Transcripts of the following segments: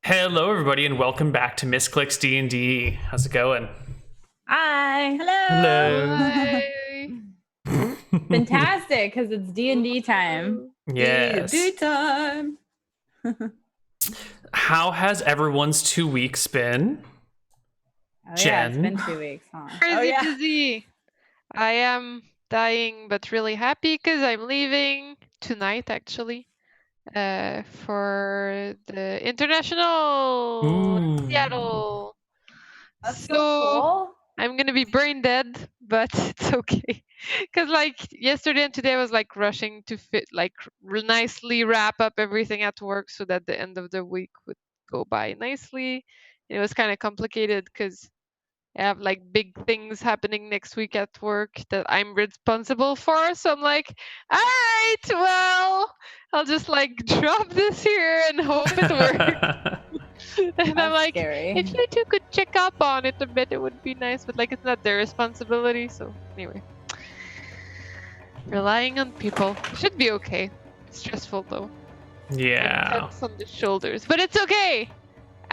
Hello, everybody, and welcome back to Misscliks D&D. How's it going? Hi. Hello. Hi. Fantastic, because it's D&D time. Yes. D&D time. How has everyone's 2 weeks been? Oh yeah, it's Jen? been 2 weeks, huh? Crazy busy. I am dying, but really happy because I'm leaving tonight, actually, for the international Ooh. in Seattle. That's so cool. I'm gonna be brain dead, but it's okay. Cause like yesterday and today I was like rushing to fit nicely wrap up everything at work so that the end of the week would go by nicely. It was kind of complicated because I have like big things happening next week at work that I'm responsible for. So I'm like, all right, well, I'll just like drop this here and hope it works. And I'm like, scary. if you two could check up on it a bit, it would be nice. But like, it's not their responsibility. So anyway, relying on people should be okay. Stressful though. Yeah. Cuts on the shoulders, but it's okay.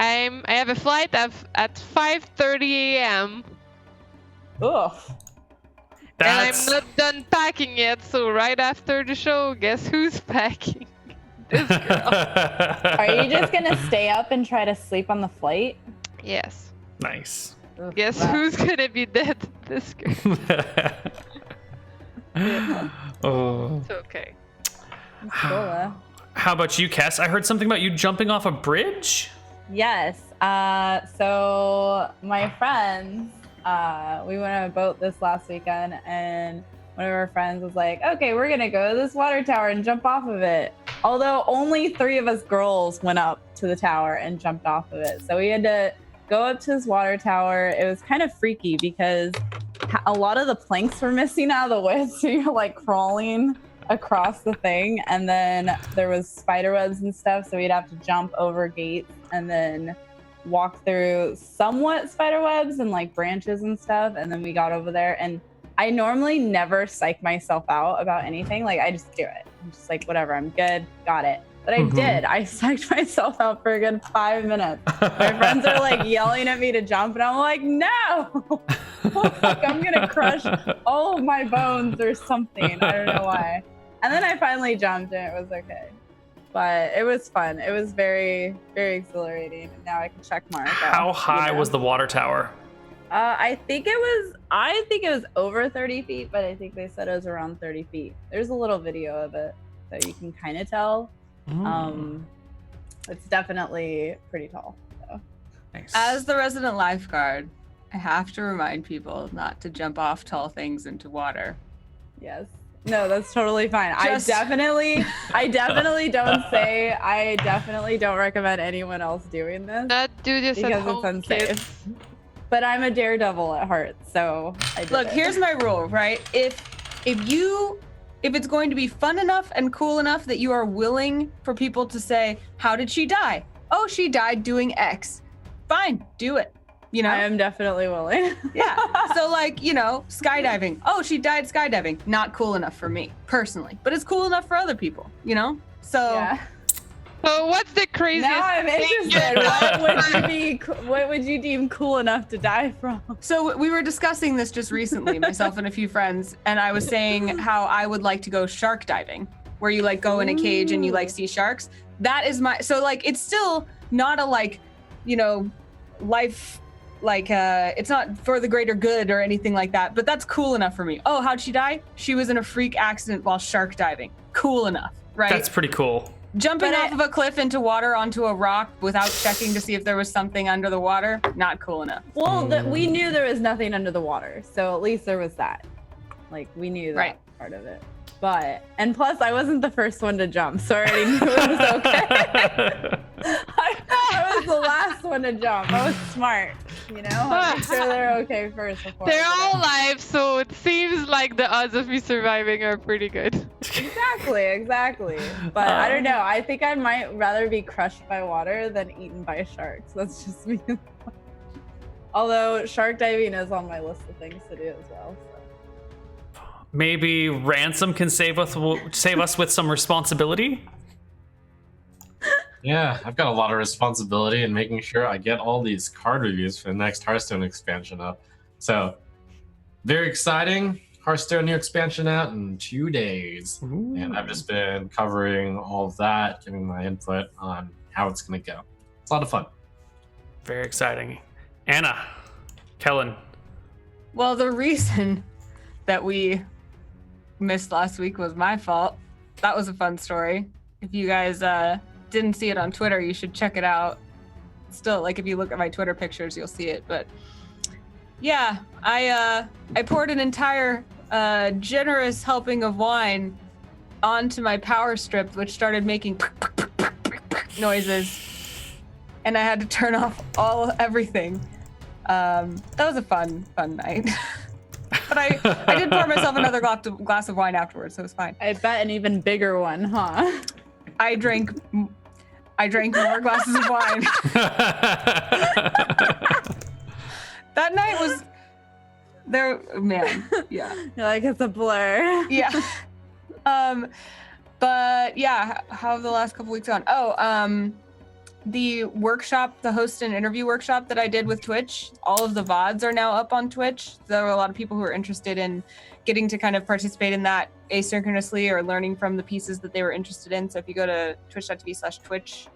I have a flight at 5:30 a.m. Ugh. And I'm not done packing yet. So right after the show, guess who's packing? This girl. Are you just gonna stay up and try to sleep on the flight? Yes. Nice. Ugh, Guess rough. who's gonna be dead? This girl. Oh. It's okay. That's cool, though. How about you, Kess? I heard something about you jumping off a bridge? Yes. So my friends, we went on a boat this last weekend, and one of our friends was like, "Okay, we're gonna go to this water tower and jump off of it." Although only 3 of us girls went up to the tower and jumped off of it, so we had to go up to this water tower. It was kind of freaky because a lot of the planks were missing out of the way, so you're like crawling across the thing, and then there was spider webs and stuff, so we'd have to jump over gates and then walk through somewhat spider webs and like branches and stuff, and then we got over there. And I normally never psych myself out about anything. Like, I just do it. I'm just like, whatever, I'm good, got it. But I did. I psyched myself out for a good 5 minutes. My friends are like yelling at me to jump, and I'm like, no. Like, I'm gonna crush all of my bones or something. I don't know why. And then I finally jumped, and it was okay. But it was fun. It was very, very exhilarating. And now I can check mark. How high was the water tower? I think it was over 30 feet, but I think they said it was around 30 feet. There's a little video of it, so you can kind of tell. It's definitely pretty tall. So. Nice. As the resident lifeguard, I have to remind people not to jump off tall things into water. Yes. No, that's totally fine. Just- I definitely don't recommend anyone else doing this Not do this at because home, it's unsafe. kids. But I'm a daredevil at heart, so I did Look, it. here's my rule, right? If it's going to be fun enough and cool enough that you are willing for people to say, "How did she die?" "Oh, she died doing X." Fine, do it. You know? I am definitely willing. Yeah. So like, skydiving. "Oh, she died skydiving." Not cool enough for me, personally. But it's cool enough for other people, So Yeah. So what's the craziest Now I'm thing interested. What would you deem cool enough to die from? So we were discussing this just recently, myself and a few friends, and I was saying how I would like to go shark diving, where you like go in a cage and you like see sharks. That is so like it's still not a life it's not for the greater good or anything like that, but that's cool enough for me. Oh, how'd she die? She was in a freak accident while shark diving. Cool enough, right? That's pretty cool. Jumping off of a cliff into water onto a rock without checking to see if there was something under the water, not cool enough. Well, we knew there was nothing under the water, so at least there was that. Like, we knew that part of it. And plus, I wasn't the first one to jump, so I already knew it was okay. I was the last one to jump. I was smart, I made sure they're okay first. They're all alive, so it seems like the odds of me surviving are pretty good. Exactly. But I don't know. I think I might rather be crushed by water than eaten by sharks. That's just me. Although shark diving is on my list of things to do as well. So. Maybe Ransom can save us with some responsibility? Yeah, I've got a lot of responsibility in making sure I get all these card reviews for the next Hearthstone expansion up. So, very exciting. Hearthstone new expansion out in 2 days. Ooh. And I've just been covering all of that, giving my input on how it's going to go. It's a lot of fun. Very exciting. Anna, Kellen. Well, the reason that we missed last week was my fault. That was a fun story. If you guys didn't see it on Twitter, you should check it out. Still, like if you look at my Twitter pictures, you'll see it. But yeah, I poured an entire generous helping of wine onto my power strip, which started making noises, and I had to turn off everything. That was a fun night. But I did pour myself another glass of wine afterwards, so it was fine. I bet an even bigger one, huh? I drank more glasses of wine. That night was there, man. Yeah. You're like, it's a blur. Yeah. But yeah, how have the last couple weeks gone? The workshop, the host and interview workshop that I did with Twitch, all of the VODs are now up on Twitch. There were a lot of people who are interested in getting to kind of participate in that asynchronously or learning from the pieces that they were interested in. So if you go to twitch.tv/Twitch,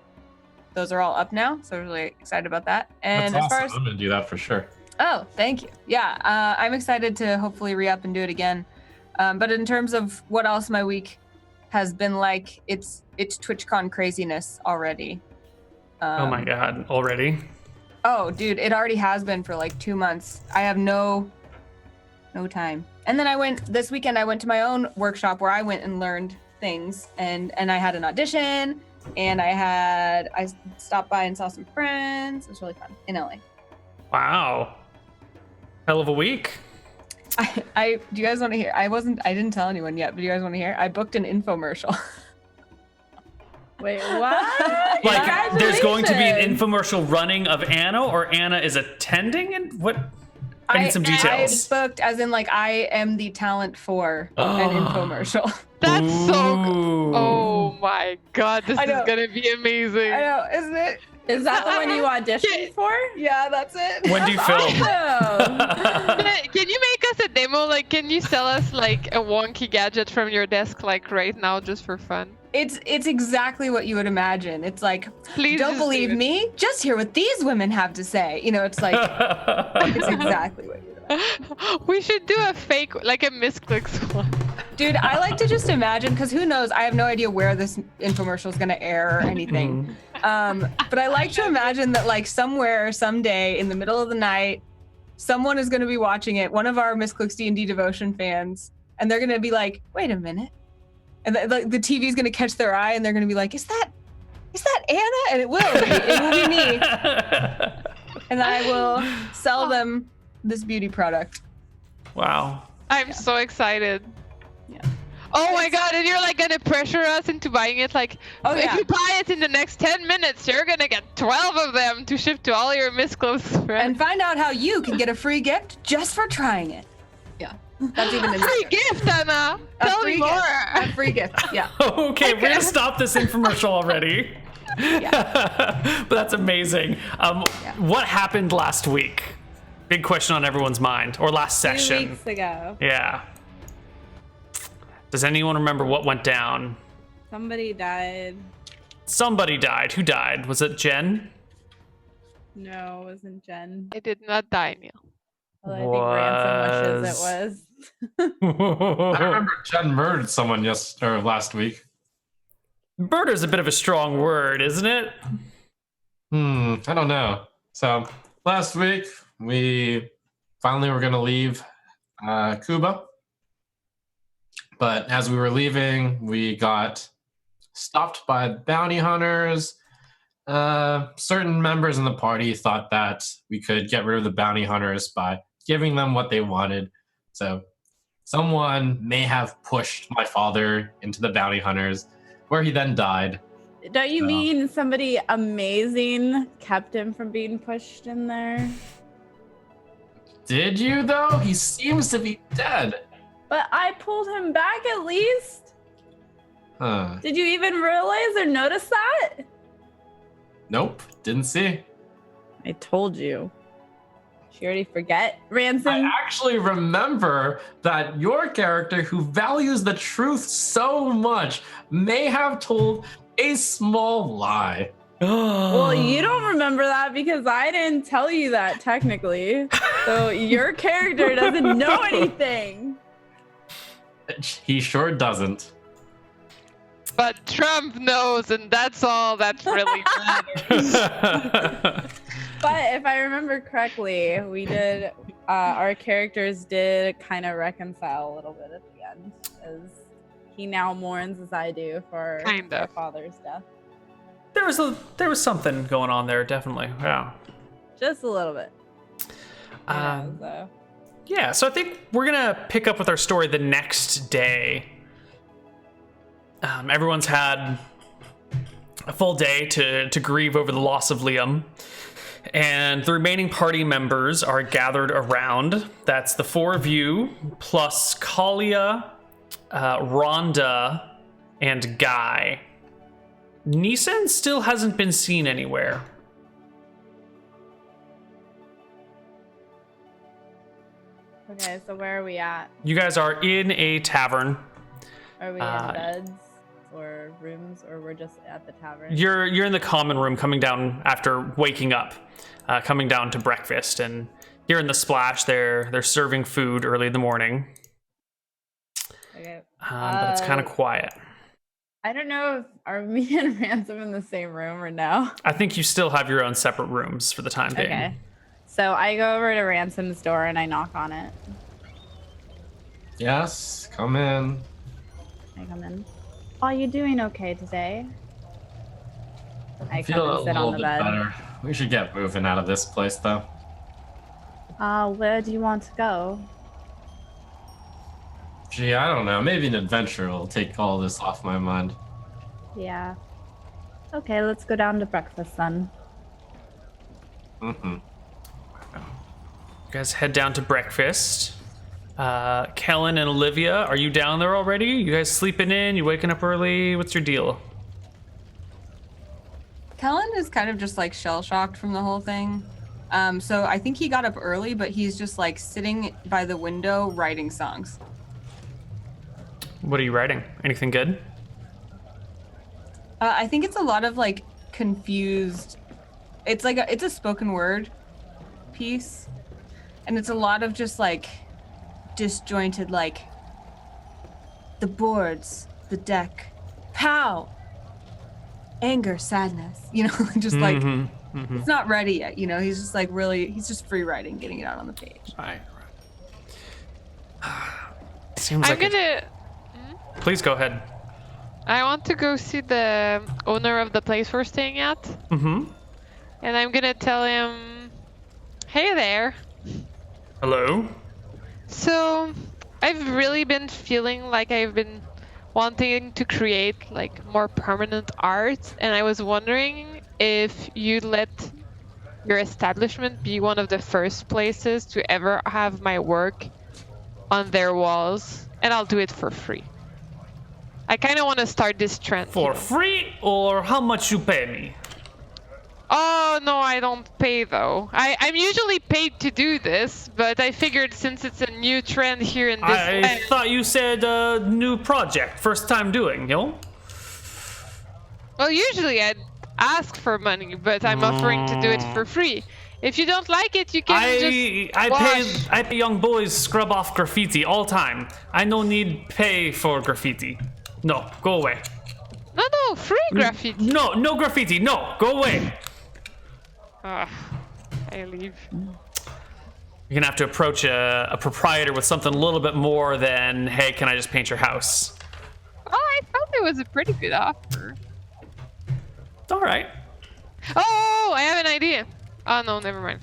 those are all up now. So I'm really excited about that. And That's as far awesome. as I'm going to do that for sure. Oh, thank you. Yeah, I'm excited to hopefully re-up and do it again. But in terms of what else my week has been like, it's TwitchCon craziness already. Oh my god, already? Oh, dude, it already has been for like 2 months. I have no time. And then this weekend I went to my own workshop where I went and learned things, and I had an audition, and I stopped by and saw some friends. It was really fun in LA. Wow. Hell of a week. Do you guys want to hear? I didn't tell anyone yet, but do you guys want to hear? I booked an infomercial. Wait, what? Like, there's going to be an infomercial running of Anna, or Anna is attending? And what? I need some details. I booked as in like I am the talent for an infomercial. That's so Ooh. good. Oh my god, this I is know. gonna be amazing. I know, isn't it? Is that the one you auditioned for? Yeah, that's it. When do you film? Awesome. Can you make us a demo? Like, can you sell us like a wonky gadget from your desk, like right now, just for fun? It's exactly what you would imagine. It's like, Please don't just do believe it. me? Just hear what these women have to say. You know, it's like, it's exactly what you would imagine. We should do a fake, like a Misscliks one. Dude, I like to just imagine, because who knows? I have no idea where this infomercial is going to air or anything. But I like to imagine that like somewhere, someday, in the middle of the night, someone is going to be watching it, one of our Misscliks D&D devotion fans, and they're going to be like, wait a minute. And the TV is going to catch their eye, and they're going to be like, is that Anna? And it will be me. And I will sell them this beauty product. Wow. I'm so excited. Yeah. Oh my god, and you're like gonna pressure us into buying it, like, Oh, if yeah. you buy it in the next 10 minutes, you're gonna get 12 of them to ship to all your Misscliks And friends. find out how you can get a free gift just for trying it. Yeah. That's even in the Free gift, Anna! A Tell free me more! gift. A free gift. Yeah. Okay, we're gonna stop this infomercial already. But that's amazing. What happened last week? Big question on everyone's mind. Or last 2 session. weeks ago. Yeah. Does anyone remember what went down? Somebody died. Somebody died. Who died? Was it Jen? No, it wasn't Jen. I did not die, Neil. Well, I think Ransom Wishes it was. I remember Jen murdered someone last week. Murder's a bit of a strong word, isn't it? I don't know. So last week we finally were going to leave Cuba, but as we were leaving, we got stopped by bounty hunters. Certain members in the party thought that we could get rid of the bounty hunters by giving them what they wanted. So someone may have pushed my father into the bounty hunters, where he then died. Don't you mean somebody amazing kept him from being pushed in there? Did you, though? He seems to be dead. But I pulled him back at least. Huh. Did you even realize or notice that? Nope, didn't see. I told you. She already forget, Ransom? I actually remember that your character, who values the truth so much, may have told a small lie. Well, you don't remember that because I didn't tell you that technically. So your character doesn't know anything. He sure doesn't. But Trump knows, and that's all that really matters. But if I remember correctly, we did, our characters did kind of reconcile a little bit at the end. As he now mourns as I do for their father's death. There was something going on there, definitely. Yeah. Just a little bit. Yeah, so I think we're gonna pick up with our story the next day. Everyone's had a full day to grieve over the loss of Liam, and the remaining party members are gathered around. That's the 4 of you plus Thalia, Rhonda, and Guy. Neeson still hasn't been seen anywhere. Okay, so where are we at? You guys are in a tavern. Are we in beds or rooms, or we're just at the tavern? You're in the common room, coming down after waking up, coming down to breakfast, and here in the Splash, they're serving food early in the morning. Okay. But it's kind of quiet. I don't know if are me and Ransom in the same room or no. I think you still have your own separate rooms for the time being. Okay. So I go over to Ransom's door and I knock on it. Yes, come in. I come in. Are you doing okay today? I Feel come a and sit little on the bit bed. better. We should get moving out of this place, though. Where do you want to go? Gee, I don't know. Maybe an adventure will take all this off my mind. Yeah. Okay, let's go down to breakfast then. Mm-hmm. You guys head down to breakfast. Kellen and Olivia, are you down there already? You guys sleeping in? You waking up early? What's your deal? Kellen is kind of just like shell-shocked from the whole thing. So I think he got up early, but he's just like sitting by the window writing songs. What are you writing? Anything good? I think it's a lot of like confused. It's like it's a spoken word piece, and it's a lot of just like disjointed, like the boards, the deck, pow, anger, sadness. You know, just like it's not ready yet. You know, he's just like he's just free writing, getting it out on the page. Right. Seems I'm like gonna. Please go ahead. I want to go see the owner of the place we're staying at. Mm-hmm. And I'm gonna tell him, hey there. Hello? So, I've really been feeling like I've been wanting to create like more permanent art, and I was wondering if you'd let your establishment be one of the first places to ever have my work on their walls, and I'll do it for free. I kind of want to start this trend. For free, or how much you pay me? Oh, no, I don't pay though. I'm usually paid to do this, but I figured since it's a new trend here in this I thought you said new project, first time doing, yo? Well, usually I'd ask for money, but I'm offering to do it for free. If you don't like it, you can just wash. I pay young boys scrub off graffiti all time. I no need pay for graffiti. No, go away. No, free graffiti. No graffiti. No, go away. I leave. You're gonna have to approach a proprietor with something a little bit more than, hey, can I just paint your house? Oh, I thought it was a pretty good offer. All right. Oh, I have an idea. Oh, no, never mind.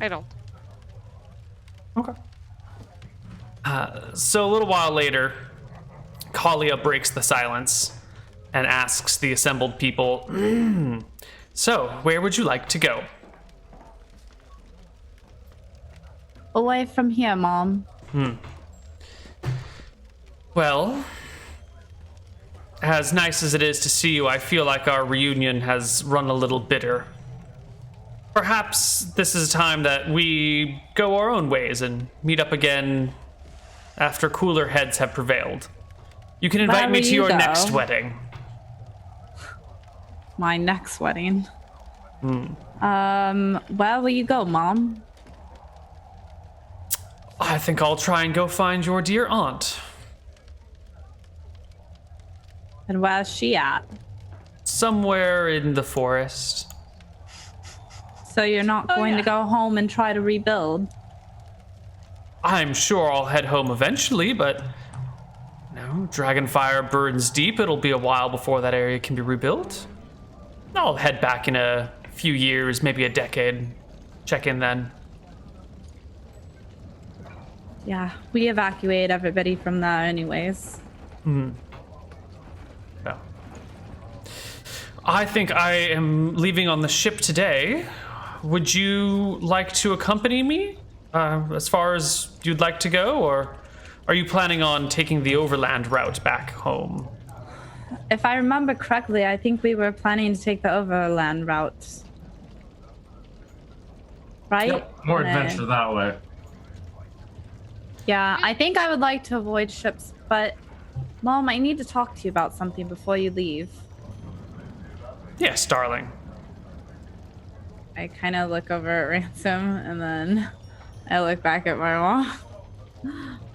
I don't. Okay. So a little while later, Thalia breaks the silence and asks the assembled people, so where would you like to go? Away from here, Mom. Well, as nice as it is to see you, I feel like our reunion has run a little bitter. Perhaps this is a time that we go our own ways and meet up again after cooler heads have prevailed. You can invite me to your next wedding. My next wedding. Where will you go, Mom? I think I'll try and go find your dear aunt. And where's she at? Somewhere in the forest. So you're not going to go home and try to rebuild? I'm sure I'll head home eventually, but Dragonfire burns deep. It'll be a while before that area can be rebuilt. I'll head back in a few years, maybe a decade. Check in then. Yeah, we evacuate everybody from there anyways. No. I think I am leaving on the ship today. Would you like to accompany me as far as you'd like to go, or are you planning on taking the overland route back home? If I remember correctly, I think we were planning to take the overland route. Right? Yep, more adventure that way. Yeah, I think I would like to avoid ships, but Mom, I need to talk to you about something before you leave. Yes, darling. I kind of look over at Ransom and then I look back at my mom.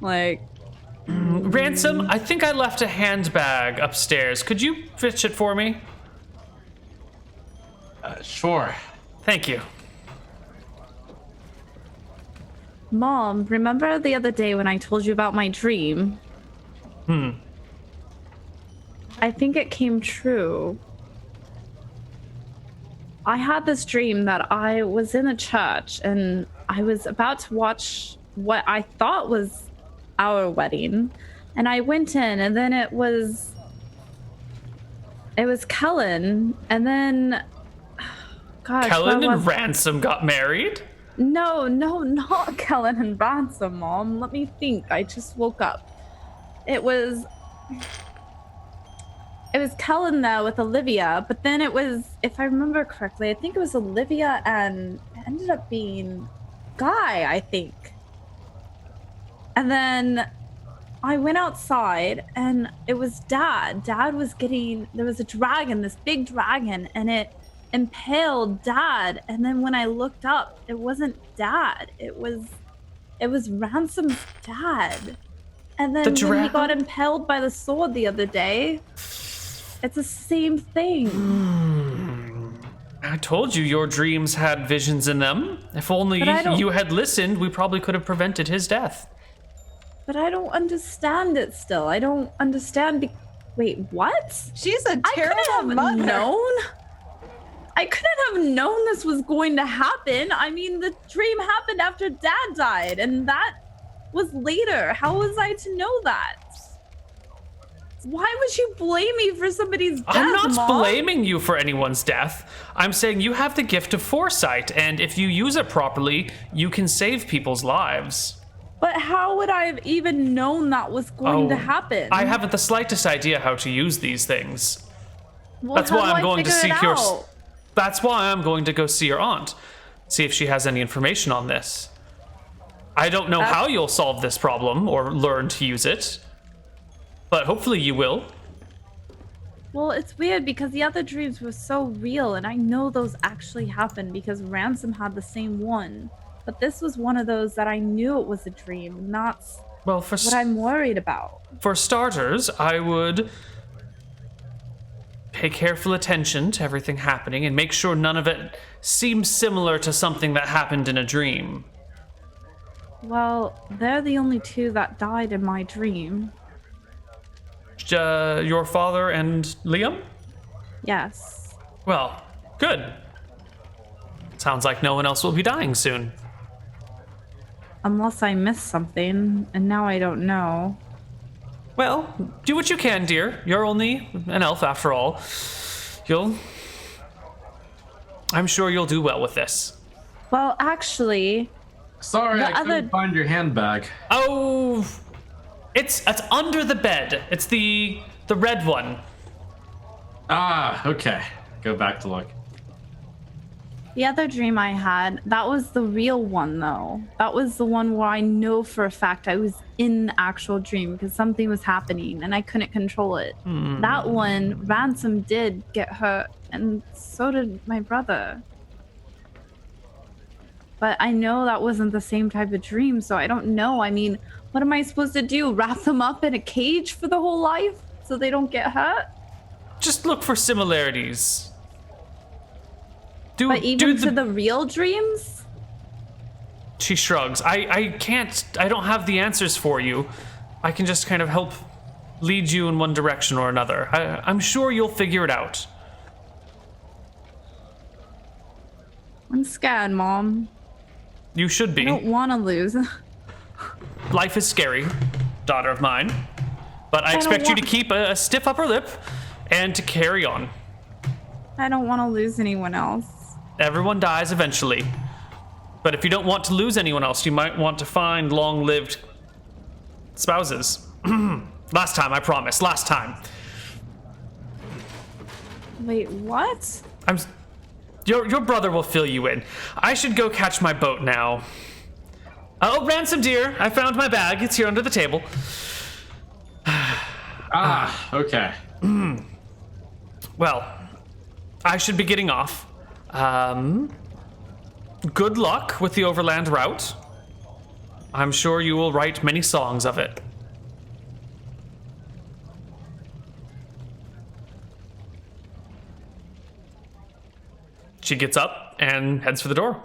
Like, Ransom, I think I left a handbag upstairs. Could you fetch it for me? Sure. Thank you. Mom, remember the other day when I told you about my dream? I think it came true. I had this dream that I was in a church and I was about to watch what I thought was our wedding. And I went in and then it was Kellen. And then, gosh. Kellen and Ransom got married? No, not Kellen and Ransom, Mom. Let me think. I just woke up. It was Kellen there with Olivia, but then it was, if I remember correctly, I think it was Olivia and it ended up being Guy, I think. And then I went outside and it was Dad. Dad was there was a dragon, this big dragon, and it impaled Dad. And then when I looked up, it wasn't Dad. It was Ransom's dad. And then when he got impaled by the sword the other day, it's the same thing. I told you your dreams had visions in them. If only you had listened, we probably could have prevented his death. But I don't understand it still. I don't understand. Wait, what? She's a terrible I couldn't have mother. I couldn't have known this was going to happen. I mean, the dream happened after Dad died, and that was later. How was I to know that? Why would you blame me for somebody's death, I'm not Mom? blaming you for anyone's death. I'm saying you have the gift of foresight, and if you use it properly, you can save people's lives. But how would I have even known that was going to happen? I haven't the slightest idea how to use these things. Well, That's how why do I'm I going to figure it seek your. out? That's why I'm going to go see your aunt, see if she has any information on this. I don't know how you'll solve this problem or learn to use it, but hopefully you will. Well, it's weird because the other dreams were so real, and I know those actually happened because Ransom had the same one. But this was one of those that I knew it was a dream, and that's what I'm worried about. For starters, I would pay careful attention to everything happening and make sure none of it seems similar to something that happened in a dream. Well, they're the only two that died in my dream. Your father and Liam? Yes. Well, good. Sounds like no one else will be dying soon. Unless I missed something, and now I don't know. Well, do what you can, dear. You're only an elf after all. I'm sure you'll do well with this. Well, actually, Sorry, I couldn't find your handbag. Oh, it's under the bed. It's the red one. Okay. Go back to look. The other dream I had, that was the real one, though. That was the one where I know for a fact I was in the actual dream because something was happening and I couldn't control it. That one, Ransom did get hurt, and so did my brother. But I know that wasn't the same type of dream, so I don't know. I mean, what am I supposed to do? Wrap them up in a cage for the whole life so they don't get hurt? Just look for similarities. But even to the real dreams? She shrugs. I don't have the answers for you. I can just kind of help lead you in one direction or another. I'm sure you'll figure it out. I'm scared, Mom. You should be. I don't want to lose. Life is scary, daughter of mine. But I expect you to keep a stiff upper lip and to carry on. I don't want to lose anyone else. Everyone dies eventually. But if you don't want to lose anyone else, you might want to find long-lived spouses. Last time, I promise. Last time. Wait, what? Your brother will fill you in. I should go catch my boat now. Oh, Ransom dear, I found my bag. It's here under the table. Okay. Well, I should be getting off. Good luck with the overland route. I'm sure you will write many songs of it. She gets up and heads for the door.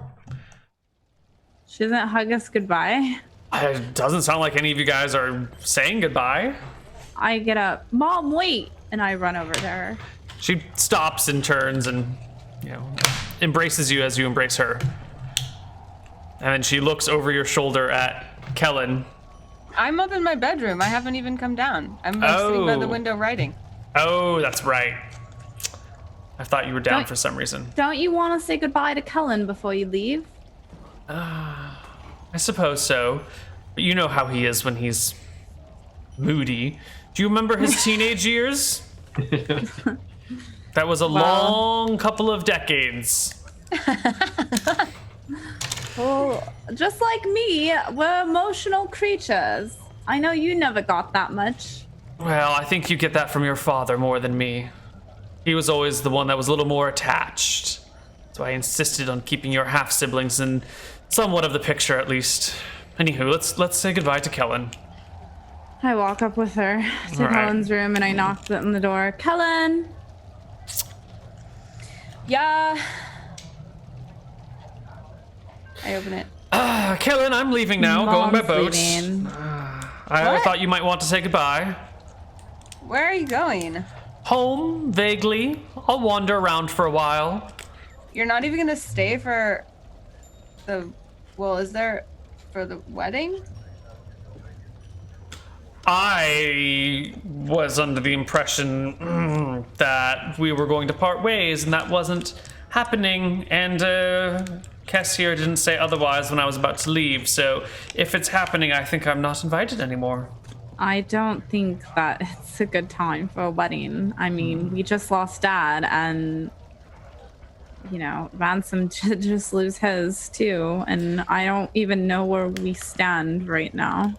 She doesn't hug us goodbye. It doesn't sound like any of you guys are saying goodbye. I get up. Mom, wait! And I run over to her. She stops and turns and, embraces you as you embrace her. And then she looks over your shoulder at Kellen. I'm up in my bedroom. I haven't even come down. I'm sitting by the window writing. Oh, that's right. I thought you were down for some reason. Don't you want to say goodbye to Kellen before you leave? I suppose so. But you know how he is when he's moody. Do you remember his teenage years? That was a long couple of decades. Well, just like me, we're emotional creatures. I know you never got that much. Well, I think you get that from your father more than me. He was always the one that was a little more attached. So I insisted on keeping your half-siblings in somewhat of the picture, at least. Anywho, let's say goodbye to Kellen. I walk up with her to All right. Kellen's room and I knock on the door. Kellen! Yeah. I open it. Kellen, I'm leaving now, going by Mom's boat. leaving. I What? thought you might want to say goodbye. Where are you going? Home, vaguely. I'll wander around for a while. You're not even gonna stay for the, is there for the wedding? I was under the impression that we were going to part ways, and that wasn't happening. And Kess here didn't say otherwise when I was about to leave. So if it's happening, I think I'm not invited anymore. I don't think that it's a good time for a wedding. I mean, we just lost Dad, and Ransom did just lose his too, and I don't even know where we stand right now.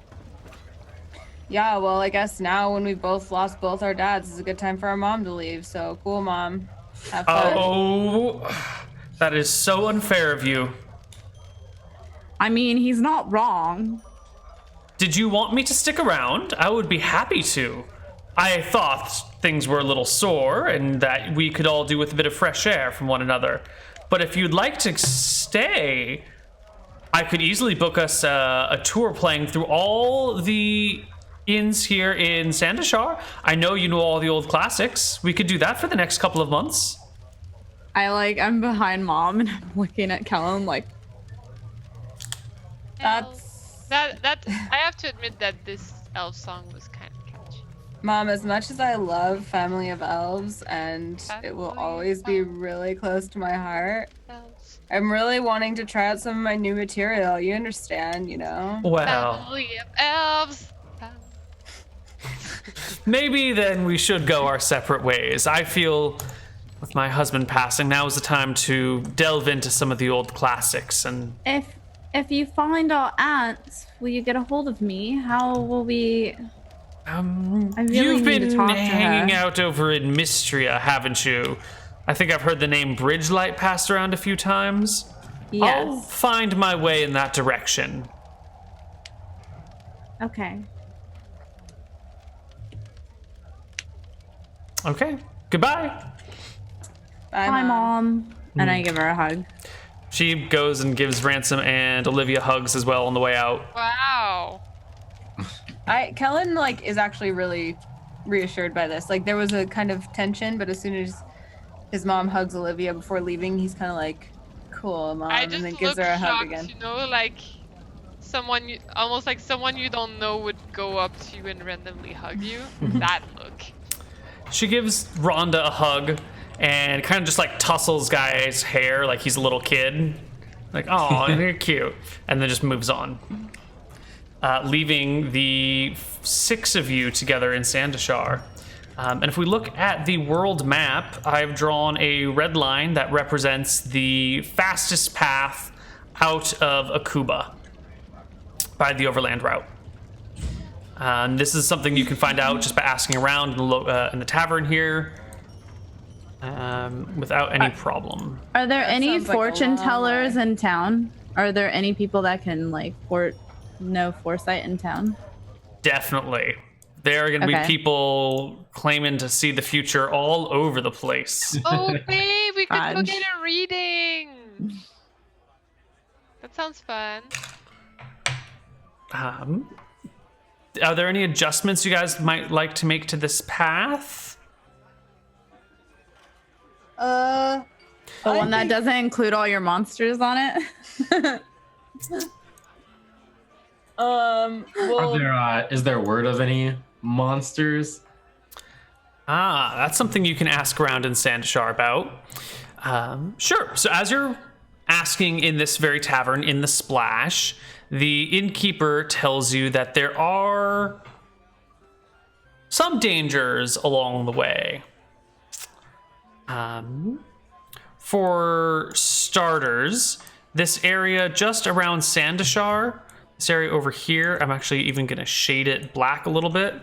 Yeah, well, I guess now when we both lost both our dads is a good time for our mom to leave. So cool, Mom. Have fun. Oh, that is so unfair of you. I mean, he's not wrong. Did you want me to stick around? I would be happy to. I thought things were a little sore and that we could all do with a bit of fresh air from one another. But if you'd like to stay, I could easily book us a tour playing through all the inns here in Sandashar. I know you know all the old classics. We could do that for the next couple of months. I'm behind Mom and I'm looking at Kellen like, That's That I have to admit that this elf song was kind of catchy. Mom, as much as I love Family of Elves and it will Family always of be Elves. really close to my heart, Elves. I'm really wanting to try out some of my new material. You understand, Well, Family of elves. maybe then we should go our separate ways. I feel with my husband passing, now is the time to delve into some of the old classics. And If you find our aunts, will you get a hold of me? How will we? I really you've need to been talk to hanging her. out over in Mystria, haven't you? I think I've heard the name Bridgelight passed around a few times. I'll Yes. find my way in that direction. Okay. Okay, goodbye. Bye, Mom. And I give her a hug. She goes and gives Ransom and Olivia hugs as well on the way out. Wow. Kellen like is actually really reassured by this. Like there was a kind of tension, but as soon as his mom hugs Olivia before leaving, he's kind of like, "Cool, Mom," I and just then gives look her a hug shocked, again. you know, like almost like someone you don't know would go up to you and randomly hug you. That look. She gives Rhonda a hug and kind of just like tussles Guy's hair like he's a little kid. Like, oh, you're cute. And then just moves on. Leaving the 6 of you together in Sandashar. And if we look at the world map, I've drawn a red line that represents the fastest path out of Akuba by the overland route. This is something you can find out just by asking around in the tavern here without any problem. Are there any sounds like a fortune long tellers way. in town? Are there any people that can like know foresight in town? Definitely. There are going to be Okay. people claiming to see the future all over the place. Oh, babe, we could go Fudge. get a reading. That sounds fun. Are there any adjustments you guys might like to make to this path? The one that doesn't include all your monsters on it? Well, Is there word of any monsters? That's something you can ask around in Sandashar about. Sure. So as you're asking in this very tavern in the Splash, the innkeeper tells you that there are some dangers along the way. For starters, this area just around Sandashar, this area over here, I'm actually even going to shade it black a little bit.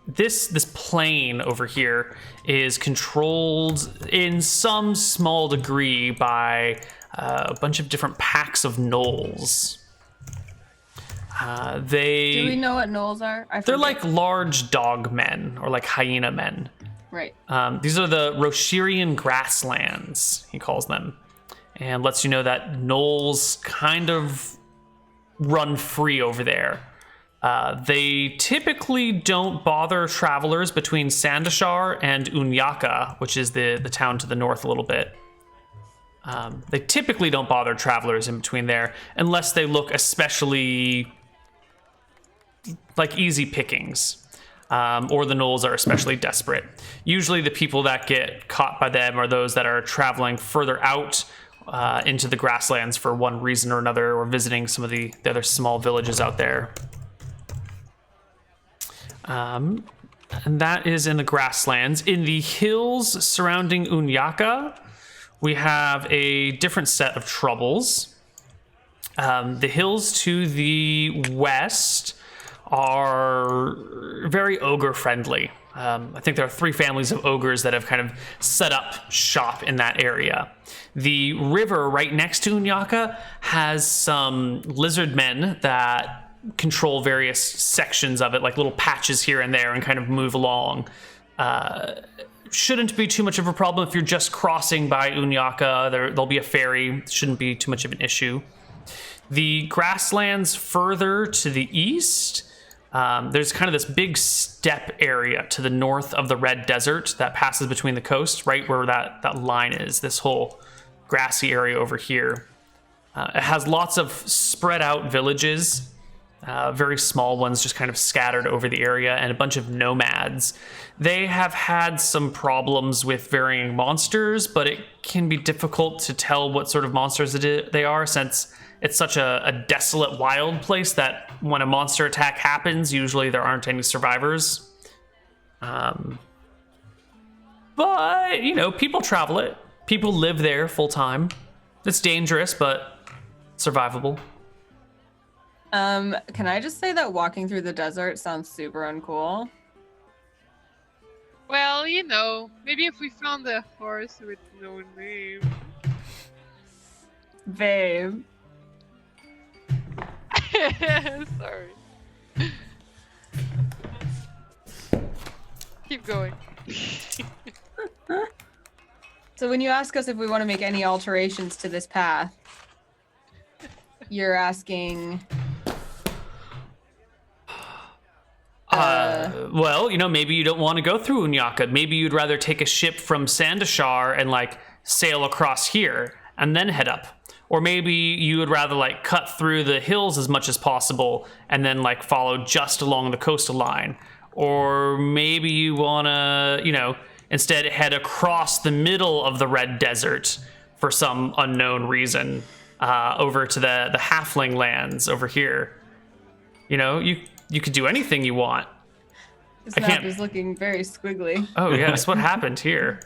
This plane over here is controlled in some small degree by a bunch of different packs of gnolls. do we know what gnolls are? They're like large dog men or like hyena men. right. These are the Roshirian grasslands, he calls them, and lets you know that gnolls kind of run free over there. They typically don't bother travelers between Sandashar and Unyaka, which is the town to the north a little bit. They typically don't bother travelers in between there unless they look especially like easy pickings, or the gnolls are especially desperate. Usually the people that get caught by them are those that are traveling further out into the grasslands for one reason or another, or visiting some of the other small villages out there. And that is in the grasslands. In the hills surrounding Unyaka, we have a different set of troubles. The hills to the west are very ogre friendly. I think there are 3 families of ogres that have kind of set up shop in that area. The river right next to Unyaka has some lizard men that control various sections of it, like little patches here and there, and kind of move along. Shouldn't be too much of a problem if you're just crossing by Unyaka. There'll be a ferry. Shouldn't be too much of an issue. The grasslands further to the east, there's kind of this big steppe area to the north of the Red Desert that passes between the coast, right where that line is, this whole grassy area over here. It has lots of spread out villages, very small ones just kind of scattered over the area, and a bunch of nomads. They have had some problems with varying monsters, but it can be difficult to tell what sort of monsters they are, since it's such a desolate, wild place that when a monster attack happens, usually there aren't any survivors. But, you know, people travel it. People live there full time. It's dangerous, but survivable. Can I just say that walking through the desert sounds super uncool? Well, you know, maybe if we found a horse with no name. Babe. Sorry. Keep going. So when you ask us if we want to make any alterations to this path, you're asking... Well, you know, maybe you don't want to go through Unyaka. Maybe you'd rather take a ship from Sandashar and, like, sail across here and then head up. Or maybe you would rather, like, cut through the hills as much as possible and then, like, follow just along the coastal line. Or maybe you want to, you know, instead head across the middle of the Red Desert for some unknown reason over to the Halfling lands over here. You know, you could do anything you want. This I map can't- is looking very squiggly. Oh, yeah, that's what happened here.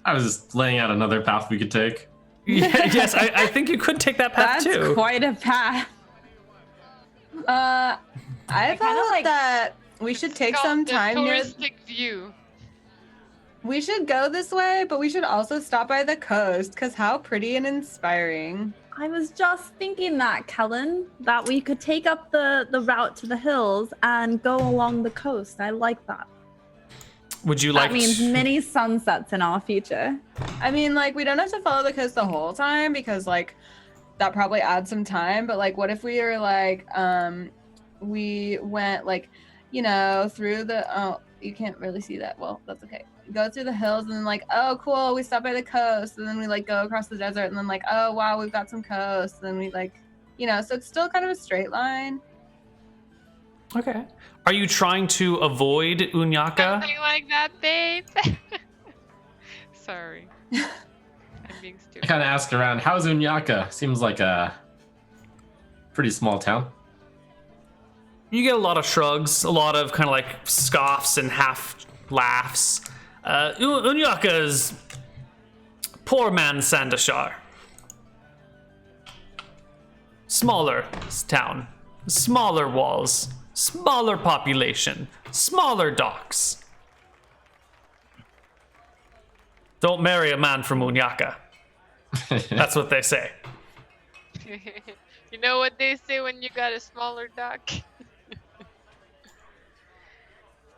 I was just laying out another path we could take. Yeah, yes, I think you could take that path That's too. quite a path. I kinda thought like- that we should take It's some called the time near... touristic view. We should go this way, but we should also stop by the coast, because how pretty and inspiring. I was just thinking that, Kellen, that we could take up the route to the hills and go along the coast. I like that. Would you like That means many sunsets in our future. I mean, like, we don't have to follow the coast the whole time, because, like, that probably adds some time, but, like, what if we were, like, we went, like, you know, through the... Oh, you can't really see that. Well, that's okay. Go through the hills and then like, oh cool, we stop by the coast, and then we like go across the desert, and then like, oh wow, we've got some coast, and then we like, you know, so it's still kind of a straight line. Okay. Are you trying to avoid Unyaka? Something like that, babe. Sorry. I'm being I stupid. kind of asked around, how's Unyaka? Seems like a pretty small town. You get a lot of shrugs, a lot of kind of like scoffs and half laughs. Unyaka is poor man Sandashar. Smaller town, smaller walls, smaller population, smaller docks. Don't marry a man from Unyaka. That's what they say. You know what they say when you got a smaller dock?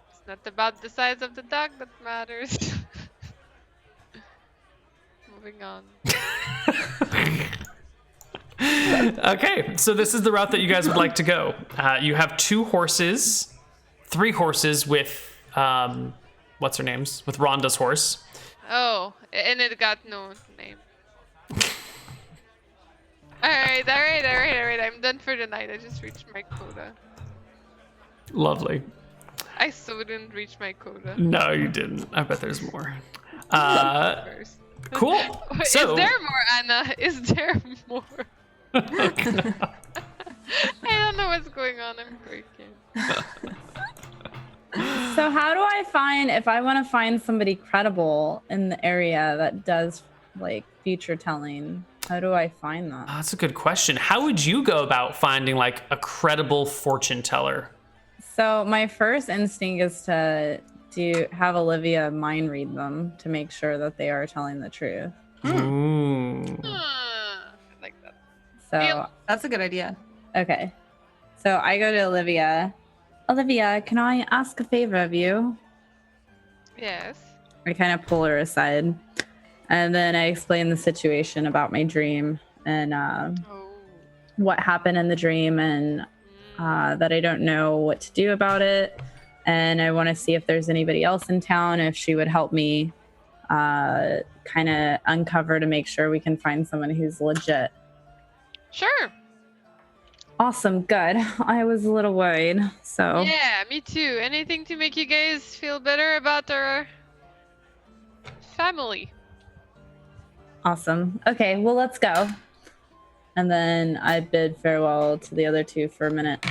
It's not about the size of the dock that matters. Moving on. Okay, so this is the route that you guys would like to go. You have 3 horses with, what's her name's? With Rhonda's horse. Oh, and it got no name. Alright. I'm done for the night. I just reached my quota. Lovely. I so didn't reach my quota. No, you didn't. I bet there's more. First. Cool. So, Is there more, Anna? Is there more? I don't know what's going on. I'm breaking. So how do I find, if I want to find somebody credible in the area that does like future telling, how do I find that? that's a good question. How would you go about finding like a credible fortune teller? So my first instinct is to have Olivia mind read them to make sure that they are telling the truth. Ooh. I like that. So Deal. That's a good idea. okay. So I go to Olivia. Olivia, can I ask a favor of you? Yes. I kind of pull her aside. And then I explain the situation about my dream and Oh. what happened in the dream and that I don't know what to do about it. And I want to see if there's anybody else in town, if she would help me kind of uncover to make sure we can find someone who's legit. Sure. Awesome. Good. I was a little worried. So Yeah, me too. Anything to make you guys feel better about our family. awesome. Okay. Well, let's go. And then I bid farewell to the other two for a minute.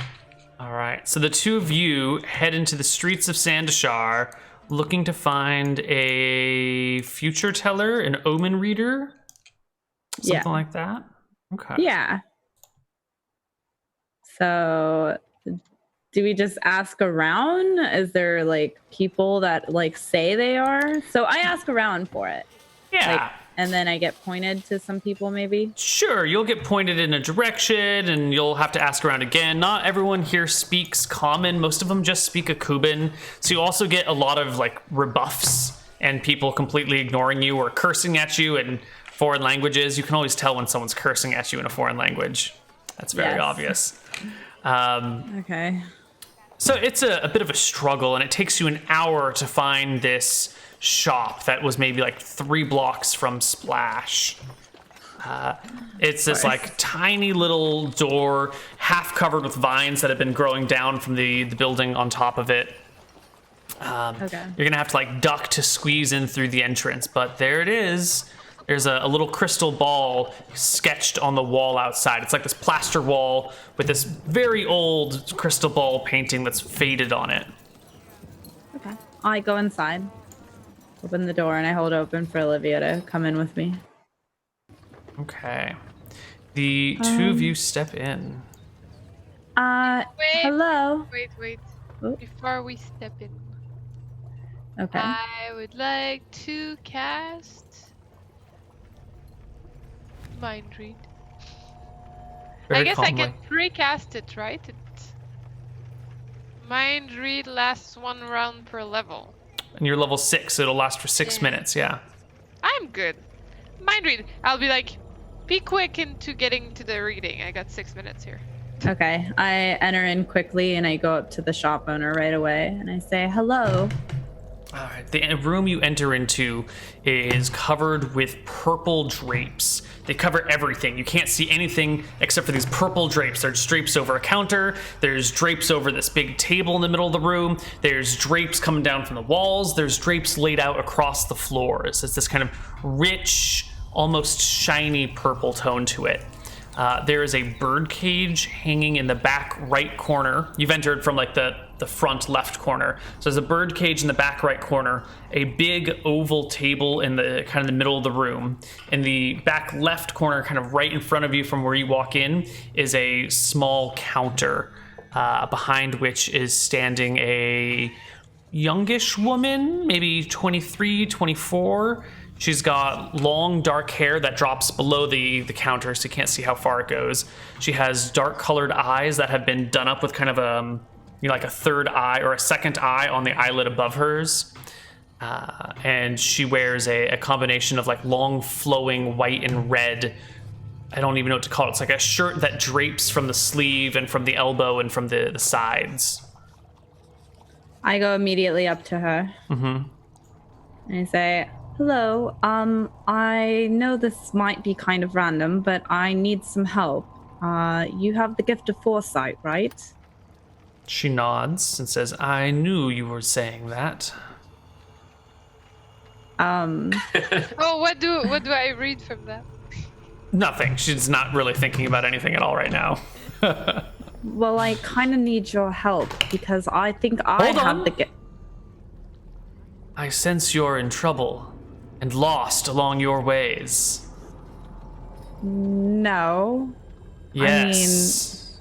All right. So the two of you head into the streets of Sandashar, looking to find a future teller, an omen reader, something like that. Okay. Yeah. So, do we just ask around? Is there like people that like say they are? So I ask around for it. Yeah. Like, and then I get pointed to some people, maybe? Sure, you'll get pointed in a direction and you'll have to ask around again. Not everyone here speaks common. Most of them just speak Akuban. So you also get a lot of like rebuffs and people completely ignoring you or cursing at you in foreign languages. You can always tell when someone's cursing at you in a foreign language. That's very obvious. Okay. So it's a bit of a struggle, and it takes you an hour to find this shop that was maybe like 3 blocks from Splash. It's this like tiny little door, half covered with vines that have been growing down from the building on top of it. Okay. You're gonna have to like duck to squeeze in through the entrance, but there it is. There's a little crystal ball sketched on the wall outside. It's like this plaster wall with this very old crystal ball painting that's faded on it. Okay. I go inside, open the door, and I hold it open for Olivia to come in with me. Okay. The two of you step in. Hello. Wait. Oh. Before we step in, Okay. I would like to cast Mind Read. Very I guess calmly. I can precast it, right? Mind Read lasts 1 round per level. And you're level 6, so it'll last for 6 minutes, yeah. I'm good. Mind Read. I'll be like, be quick into getting to the reading. I got 6 minutes here. Okay. I enter in quickly and I go up to the shop owner right away and I say, hello. All right. The room you enter into is covered with purple drapes. They cover everything. You can't see anything except for these purple drapes. There's drapes over a counter. There's drapes over this big table in the middle of the room. There's drapes coming down from the walls. There's drapes laid out across the floors. It's this kind of rich, almost shiny purple tone to it. There is a bird cage hanging in the back right corner. You've entered from like the front left corner. So there's a bird cage in the back right corner, a big oval table in the kind of the middle of the room. In the back left corner, kind of right in front of you from where you walk in, is a small counter behind which is standing a youngish woman, maybe 23, 24. She's got long dark hair that drops below the counter, so you can't see how far it goes. She has dark colored eyes that have been done up with kind of like a third eye or a second eye on the eyelid above hers. And she wears a combination of like long flowing white and red. I don't even know what to call it. It's like a shirt that drapes from the sleeve and from the elbow and from the sides. I go immediately up to her. Mm-hmm. And I say, hello, I know this might be kind of random, but I need some help. You have the gift of foresight, right? She nods and says, I knew you were saying that. Oh, what do I read from that? Nothing. She's not really thinking about anything at all right now. Well, I kind of need your help because I think I have the gift. I sense you're in trouble and lost along your ways. No. Yes.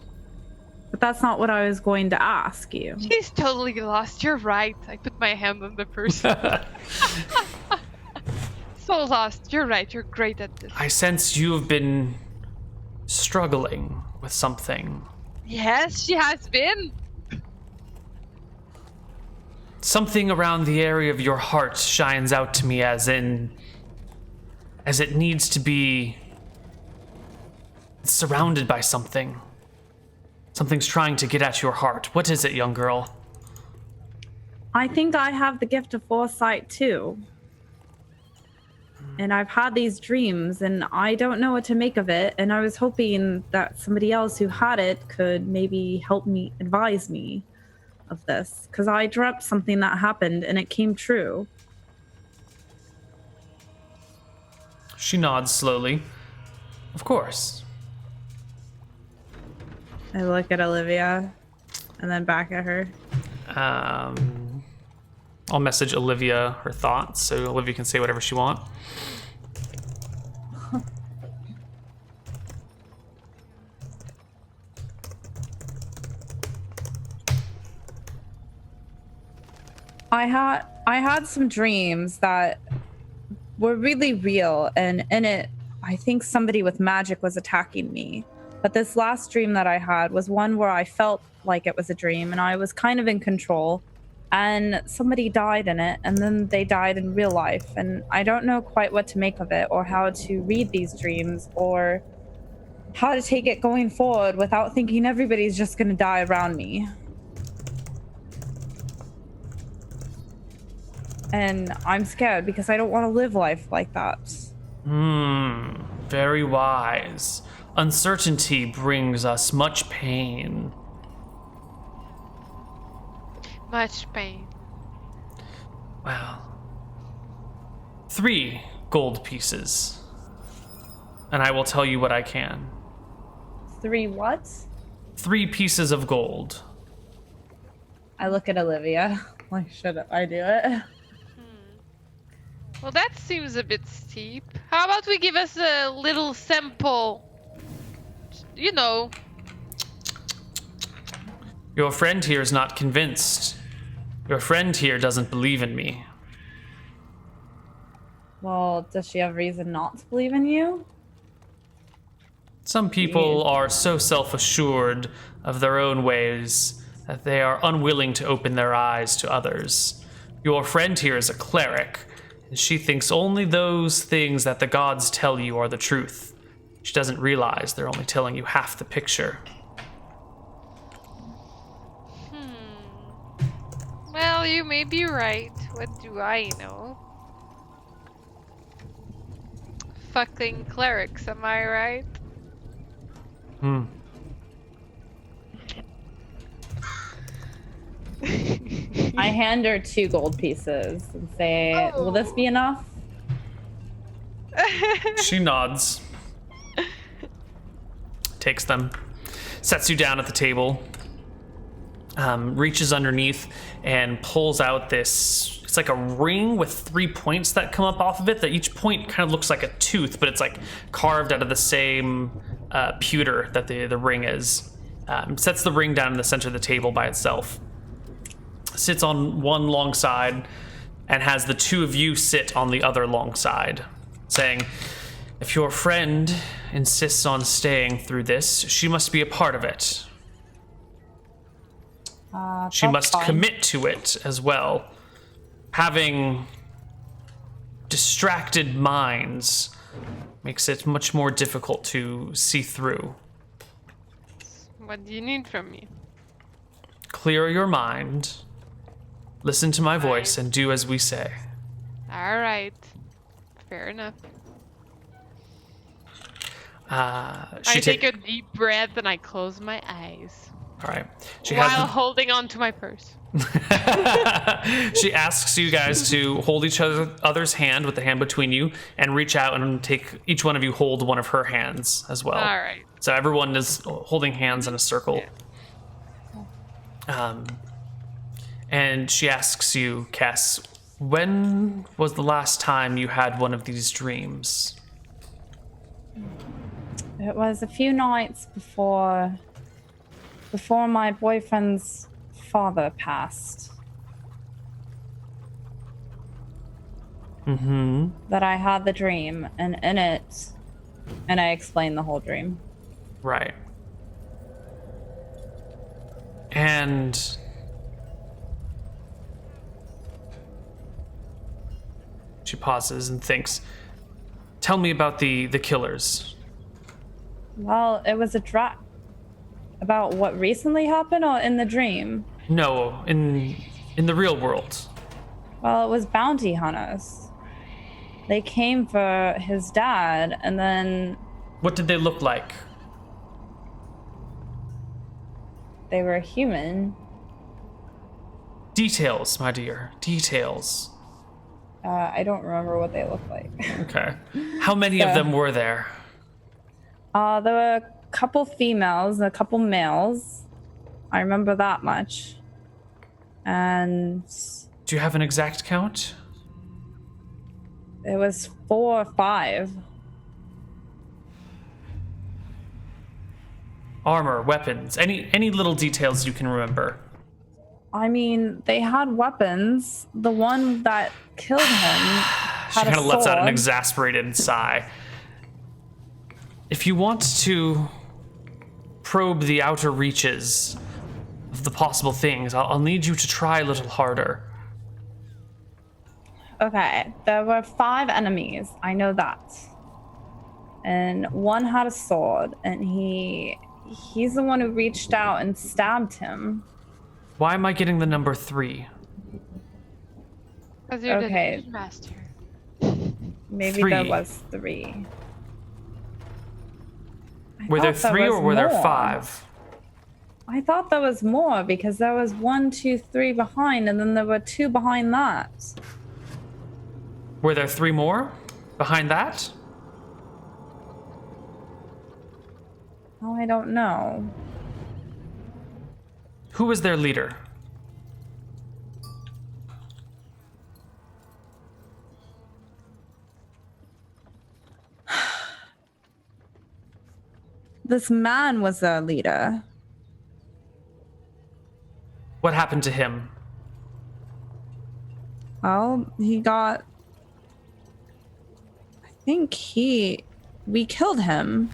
But that's not what I was going to ask you. She's totally lost. You're right. I put my hand on the person. So lost. You're right. You're great at this. I sense you have been struggling with something. Yes, she has been. Something around the area of your heart shines out to me as it needs to be surrounded by something. Something's trying to get at your heart. What is it, young girl? I think I have the gift of foresight too. And I've had these dreams and I don't know what to make of it. And I was hoping that somebody else who had it could maybe help me, advise me of this. Because I dreamt something that happened and it came true. She nods slowly. Of course. I look at Olivia and then back at her. I'll message Olivia her thoughts, so Olivia can say whatever she wants. I had some dreams that were really real, and in it, I think somebody with magic was attacking me. But this last dream that I had was one where I felt like it was a dream, and I was kind of in control. And somebody died in it, and then they died in real life. And I don't know quite what to make of it, or how to read these dreams, or how to take it going forward without thinking everybody's just going to die around me. And I'm scared because I don't want to live life like that. Very wise. Uncertainty brings us much pain. Much pain. Well, 3 gold pieces. And I will tell you what I can. 3 what? 3 pieces of gold. I look at Olivia. Like, should I do it? Well, that seems a bit steep. How about we give us a little sample? You know. Your friend here is not convinced. Your friend here doesn't believe in me. Well, does she have reason not to believe in you? Some people are so self-assured of their own ways that they are unwilling to open their eyes to others. Your friend here is a cleric, and she thinks only those things that the gods tell you are the truth. She doesn't realize they're only telling you half the picture. Well, you may be right. What do I know? Fucking clerics, am I right? I hand her 2 gold pieces and say, will this be enough? She nods. Takes them. Sets you down at the table. Reaches underneath and pulls out this. It's like a ring with 3 points that come up off of it. That each point kind of looks like a tooth, but it's like carved out of the same pewter that the ring is. Sets the ring down in the center of the table by itself. Sits on one long side and has the 2 of you sit on the other long side, saying, if your friend insists on staying through this, she must be a part of it. She must commit to it as well. Having distracted minds makes it much more difficult to see through. What do you need from me? Clear your mind, listen to my voice, and do as we say. All right. Fair enough. I take a deep breath and I close my eyes. All right. While holding on to my purse. She asks you guys to hold each other's hand with the hand between you and reach out and take each one of you hold one of her hands as well. All right. So everyone is holding hands in a circle. Yeah. And she asks you, Cass, when was the last time you had one of these dreams? It was a few nights before my boyfriend's father passed. That I had the dream, and in it, and I explained the whole dream. Right. And she pauses and thinks, tell me about the killers. Well, it was about what recently happened, or in the dream? No, in the real world. Well, it was bounty hunters. They came for his dad, and then... What did they look like? They were human. Details, my dear. Details. I don't remember what they looked like. Okay. How many of them were there? There were couple females, a couple males. I remember that much. And Do you have an exact count? it was 4 or 5. Armor, weapons, any little details you can remember. I mean, they had weapons. The one that killed him She had a kind of lets out an sword. exasperated sigh. If you want to probe the outer reaches of the possible things, I'll need you to try a little harder. Okay, there were 5 enemies. I know that. And one had a sword, and he's the one who reached out and stabbed him. Why am I getting the number 3? Because you're Okay. the dungeon master. Maybe 3. there was 3. I Were there thought 3 or was were there more. 5? I thought there was more because there was 1, 2, 3 behind, and then there were 2 behind that. Were there 3 more behind that? Oh, I don't know. Who was their leader? This man was their leader. What happened to him? Well, he got. I think we killed him.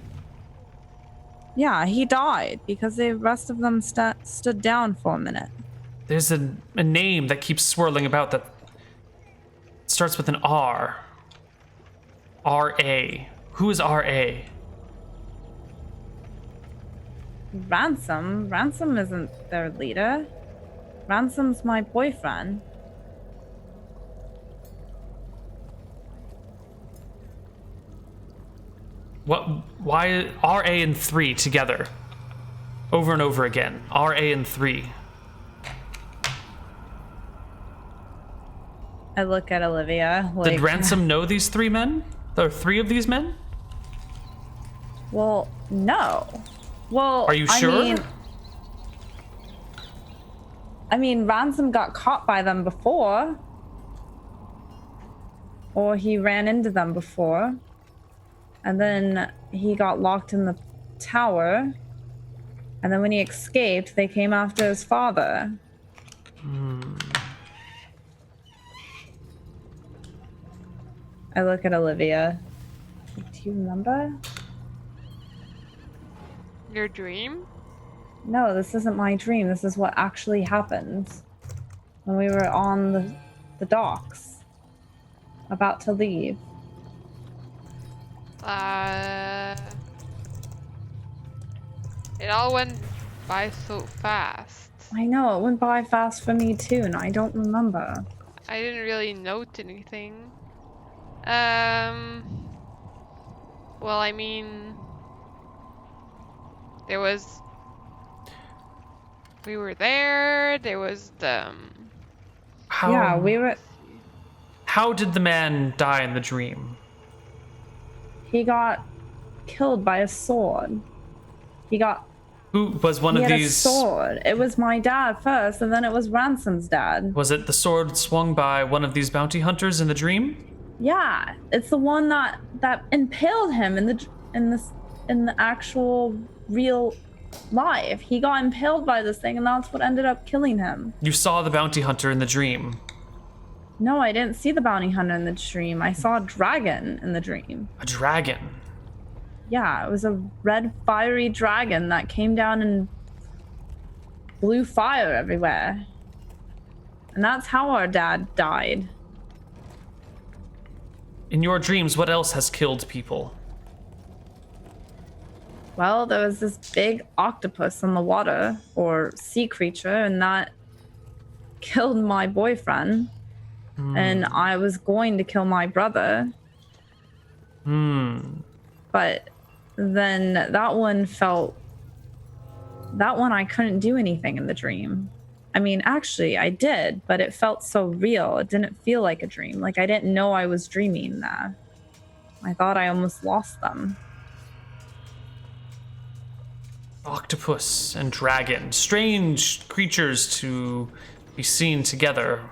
Yeah, he died because the rest of them stood down for a minute. There's a name that keeps swirling about that starts with an R. R.A. Who is R.A.? Ransom? Ransom isn't their leader. Ransom's my boyfriend. What? Why R.A. and 3 together? Over and over again. R.A. and 3. I look at Olivia. Like, Did Ransom know these 3 men? Or 3 of these men? Well, no. Well, Are you sure? I mean, Ransom got caught by them before. Or he ran into them before. And then he got locked in the tower. And then when he escaped, they came after his father. I look at Olivia. Do you remember? Your dream? No, this isn't my dream. This is what actually happened when we were on the docks, about to leave. It all went by so fast. I know, it went by fast for me too, and I don't remember. I didn't really note anything. Well, I mean, we were there. There was the. Yeah, we were. How did the man die in the dream? He got killed by a sword. Who was one He of had a these? sword. It was my dad first, and then it was Ransom's dad. Was it the sword swung by one of these bounty hunters in the dream? Yeah, it's the one that impaled him in the actual real life. He got impaled by this thing, and that's what ended up killing him. You saw the bounty hunter in the dream. No, I didn't see the bounty hunter in the dream. I saw a dragon in the dream. A dragon. Yeah, it was a red fiery dragon that came down and blew fire everywhere. And that's how our dad died. In your dreams, what else has killed people? Well, there was this big octopus in the water, or sea creature, and that killed my boyfriend. And I was going to kill my brother. But then that one I couldn't do anything in the dream. I mean, actually, I did, but it felt so real. It didn't feel like a dream. Like, I didn't know I was dreaming that. I thought I almost lost them. octopus and dragon, strange creatures to be seen together,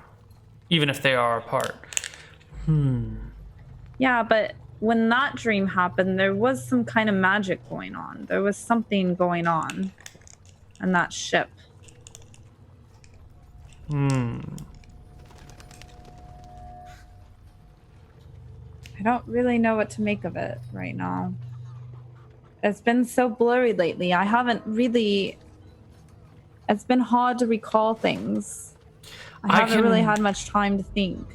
even if they are apart. Yeah, but when that dream happened, there was some kind of magic going on. There was something going on on that ship. I don't really know what to make of it right now. It's been so blurry lately. I haven't really... It's been hard to recall things. I haven't really had much time to think.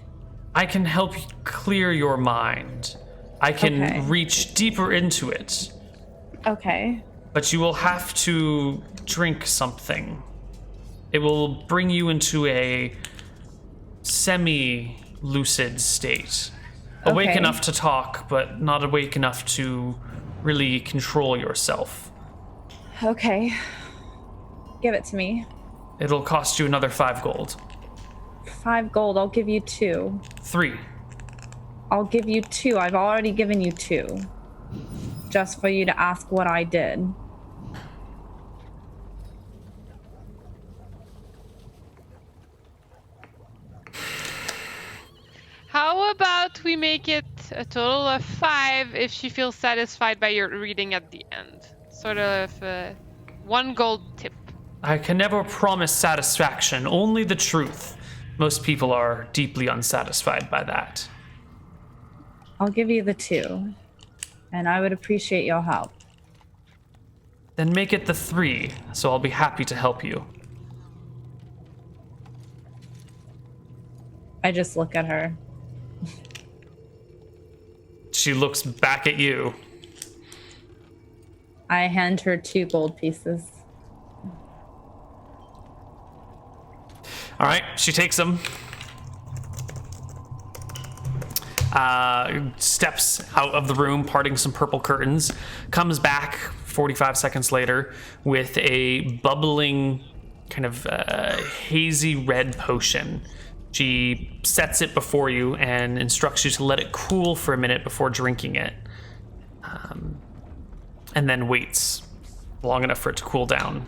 I can help clear your mind. I can Okay. reach deeper into it, Okay. but you will have to drink something. It will bring you into a semi-lucid state. Awake Okay. enough to talk, but not awake enough to really control yourself. Okay. Give it to me. It'll cost you another 5 gold. 5 gold. I'll give you 2. 3. I'll give you 2. I've already given you 2. Just for you to ask what I did. How about we make it a total of 5 if she feels satisfied by your reading at the end? Sort of 1 gold tip. I can never promise satisfaction, only the truth. Most people are deeply unsatisfied by that. I'll give you the 2. And I would appreciate your help. Then make it the 3, so I'll be happy to help you. I just look at her. She looks back at you. I hand her 2 gold pieces. All right, she takes them. Steps out of the room, parting some purple curtains. Comes back 45 seconds later with a bubbling, kind of hazy red potion. She sets it before you and instructs you to let it cool for a minute before drinking it. And then waits long enough for it to cool down.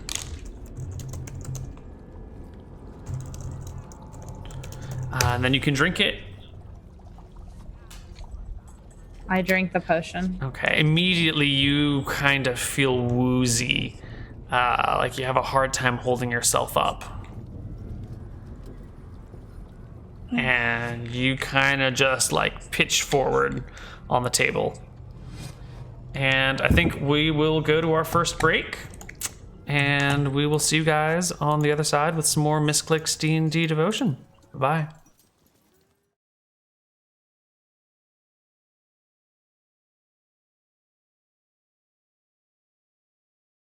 And then you can drink it. I drink the potion. Okay, immediately you kind of feel woozy, like you have a hard time holding yourself up. And you kind of just like pitch forward on the table. And I think we will go to our first break, and we will see you guys on the other side with some more Misscliks D&D devotion. Bye.